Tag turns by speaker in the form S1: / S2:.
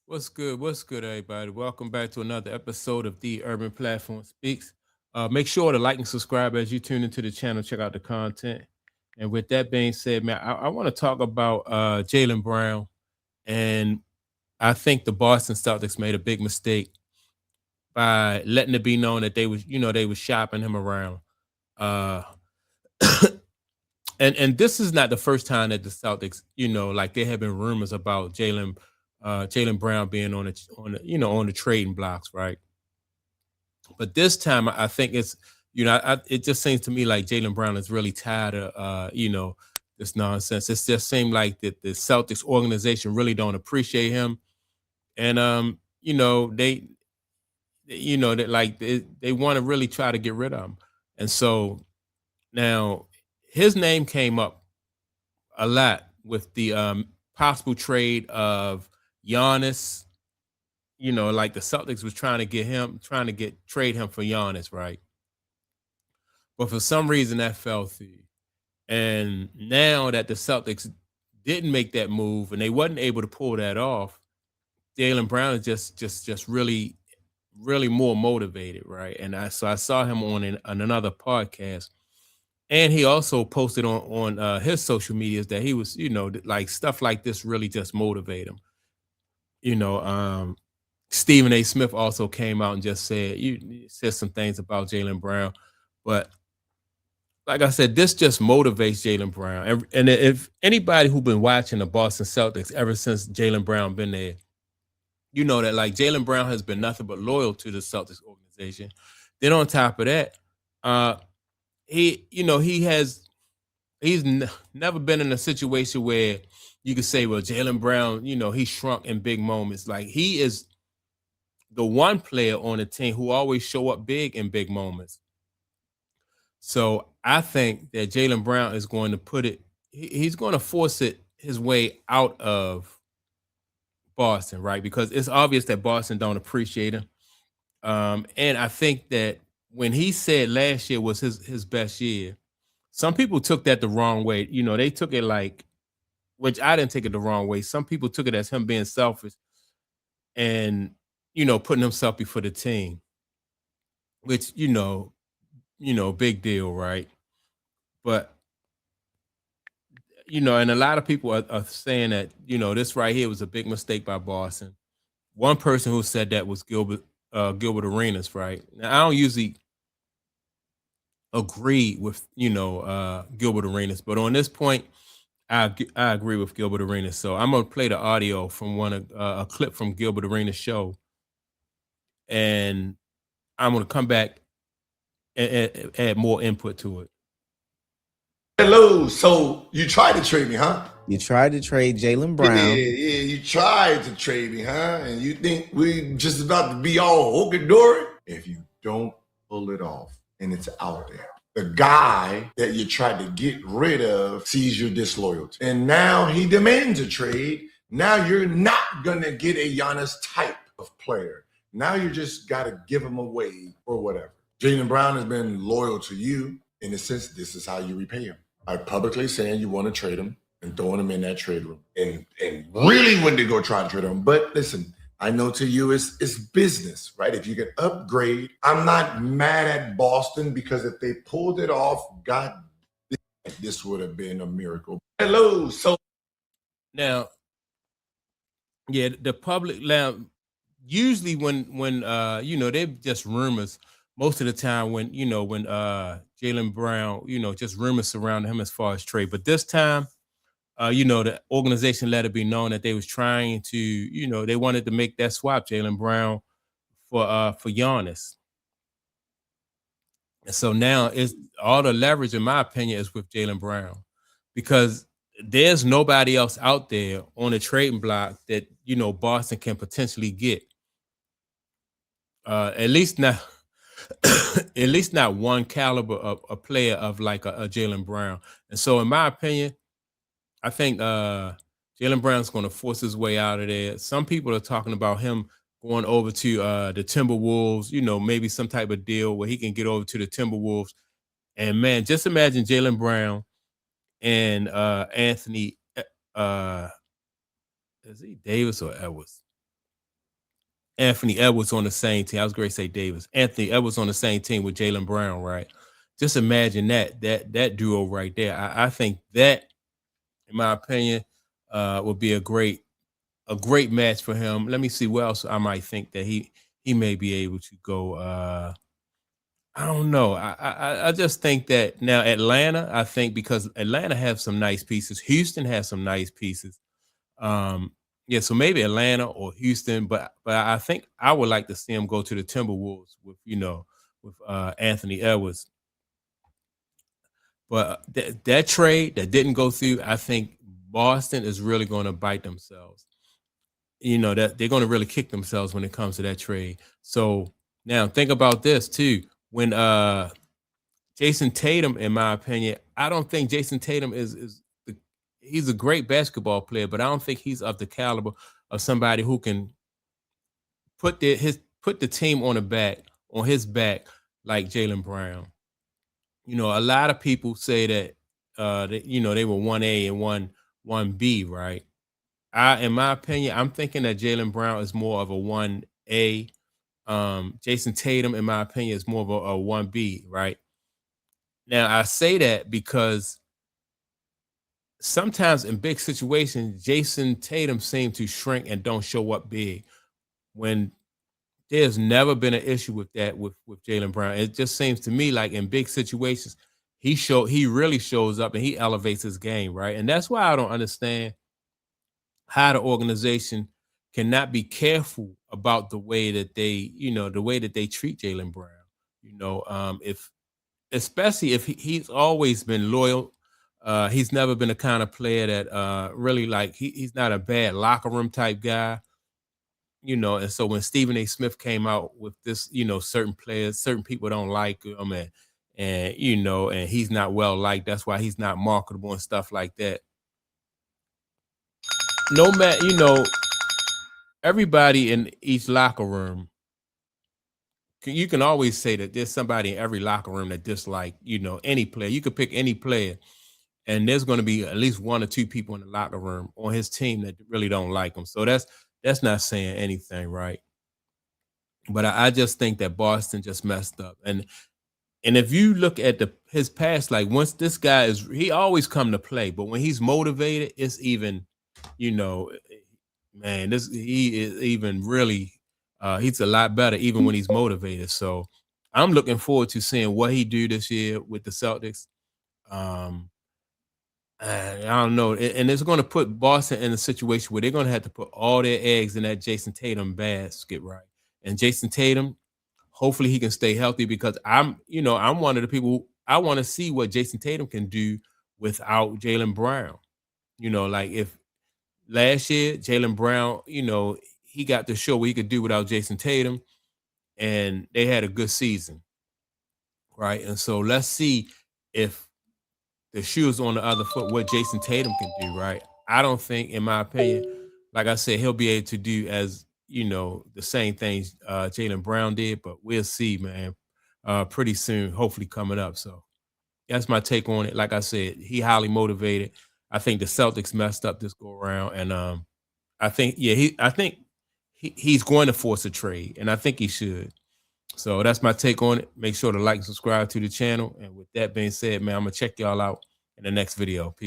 S1: What's good? What's good, everybody? Welcome back to another episode of the Urban Platform Speaks. Make sure to like and subscribe as you tune into the channel. Check out the content. And with that being said, man, I want to talk about Jaylen Brown. And I think the Boston Celtics made a big mistake by letting it be known that they was shopping him around. Uh, and this is not the first time that the Celtics, like there have been rumors about Jaylen Brown being on the trading blocks, right? But this time, I think it just seems to me like Jaylen Brown is really tired of this nonsense. It just seemed like that the Celtics organization really don't appreciate him, and that like they want to really try to get rid of him, and so now his name came up a lot with the possible trade of Giannis. Like the Celtics was trying to trade him for Giannis, right? But for some reason that fell through. And now that the Celtics didn't make that move and they wasn't able to pull that off, Jaylen Brown is just really, really more motivated, right? And I saw him on another podcast, and he also posted on his social medias that he was, like stuff like this really just motivate him. You know, Stephen A. Smith also came out and just said some things about Jaylen Brown, but like I said, this just motivates Jaylen Brown. And if anybody who been watching the Boston Celtics ever since Jaylen Brown been there, you know that like Jaylen Brown has been nothing but loyal to the Celtics organization. Then on top of that, uh, he's never been in a situation where you could say, well, Jaylen Brown, he shrunk in big moments. Like he is the one player on the team who always show up big in big moments. So I think that Jaylen Brown is going to he's going to force it his way out of Boston, right? Because it's obvious that Boston don't appreciate him. And I think that when he said last year was his best year, some people took that the wrong way. They took it like, which I didn't take it the wrong way. Some people took it as him being selfish and putting himself before the team, which big deal, right? But and a lot of people are saying that this right here was a big mistake by Boston. One person who said that was Gilbert Arenas, right? Now I don't usually agree with Gilbert Arenas, but on this point, I agree with Gilbert Arenas. So I'm gonna play the audio from a clip from Gilbert Arenas' show, and I'm gonna come back and add more input to it.
S2: Hello. So you tried to trade me, huh?
S3: You tried to trade Jaylen
S2: Yeah,
S3: Brown.
S2: you tried to trade me, huh? And you think we just about to be all okey-dory? If you don't pull it off and it's out there. The guy that you tried to get rid of sees your disloyalty. And now he demands a trade. Now you're not going to get a Giannis type of player. Now you just got to give him away or whatever. Jaylen Brown has been loyal to you in the sense this is how you repay him. By publicly saying you want to trade him and throwing him in that trade room and really when they go try to trade him. But listen, I know to you it's business, right? If you can upgrade, I'm not mad at Boston because if they pulled it off, God, this would have been a miracle. Hello. So
S1: Now, yeah, the public now usually when they're just rumors most of the time when Jaylen Brown, just rumors surrounding him as far as trade. But this time, the organization let it be known that they was trying to, they wanted to make that swap, Jaylen Brown for Giannis. And so now it's all the leverage, in my opinion, is with Jaylen Brown. Because there's nobody else out there on the trading block that, Boston can potentially get. At least not at least not one caliber of a player of like a Jaylen Brown. And so in my opinion, I think Jaylen Brown's going to force his way out of there. Some people are talking about him going over to the Timberwolves, maybe some type of deal where he can get over to the Timberwolves. And man, just imagine Jaylen Brown and Anthony is he Davis or Edwards? Anthony Edwards on the same team. I was going to say Davis. Anthony Edwards on the same team with Jaylen Brown, right? Just imagine that duo right there. I think that, in my opinion, would be a great match for him. Let me see what else I might think that he may be able to go. I don't know. I just think that now Atlanta. I think because Atlanta have some nice pieces. Houston has some nice pieces. Yeah, so maybe Atlanta or Houston, but I think I would like to see him go to the Timberwolves with with Anthony Edwards. But that trade that didn't go through, I think Boston is really going to bite themselves. That they're going to really kick themselves when it comes to that trade. So now think about this too. When Jason Tatum, in my opinion, I don't think Jason Tatum he's a great basketball player, but I don't think he's of the caliber of somebody who can put the team on his back like Jaylen Brown. A lot of people say that they were 1A and 1B, right? In my opinion, I'm thinking that Jaylen Brown is more of a 1A. Jason Tatum, in my opinion, is more of a 1B, right? Now I say that because sometimes in big situations, Jason Tatum seems to shrink and don't show up big. When there's never been an issue with that with Jaylen Brown. It just seems to me like in big situations, he really shows up and he elevates his game, right? And that's why I don't understand how the organization cannot be careful about the way that they treat Jaylen Brown. If especially if he's always been loyal. He's never been the kind of player that really like he's not a bad locker room type guy. And so when Stephen A. Smith came out with this, certain players, certain people don't like him, and he's not well liked. That's why he's not marketable and stuff like that. No matter, everybody in each locker room, you can always say that there's somebody in every locker room that dislike, any player. You could pick any player, and there's going to be at least one or two people in the locker room on his team that really don't like him. So that's not saying anything, right? But I just think that Boston just messed up. And if you look at his past, like once this guy he always come to play, but when he's motivated, it's even, man, he is even really he's a lot better even when he's motivated. So I'm looking forward to seeing what he do this year with the Celtics. I don't know, and it's going to put Boston in a situation where they're going to have to put all their eggs in that Jason Tatum basket, right? And Jason Tatum, hopefully he can stay healthy because I'm one of the people I want to see what Jason Tatum can do without Jaylen Brown. Like if last year Jaylen Brown, he got to show what he could do without Jason Tatum, and they had a good season, right? And so let's see if the shoes on the other foot, what Jason Tatum can do, right? I don't think, in my opinion, like I said, he'll be able to do as the same things Jaylen Brown did, but we'll see, man. Pretty soon, hopefully coming up. So that's my take on it. Like I said, he highly motivated. I think the Celtics messed up this go around, and I think he's going to force a trade, and I think he should. So that's my take on it. Make sure to like and subscribe to the channel. And with that being said, man, I'm going to check y'all out in the next video. Peace.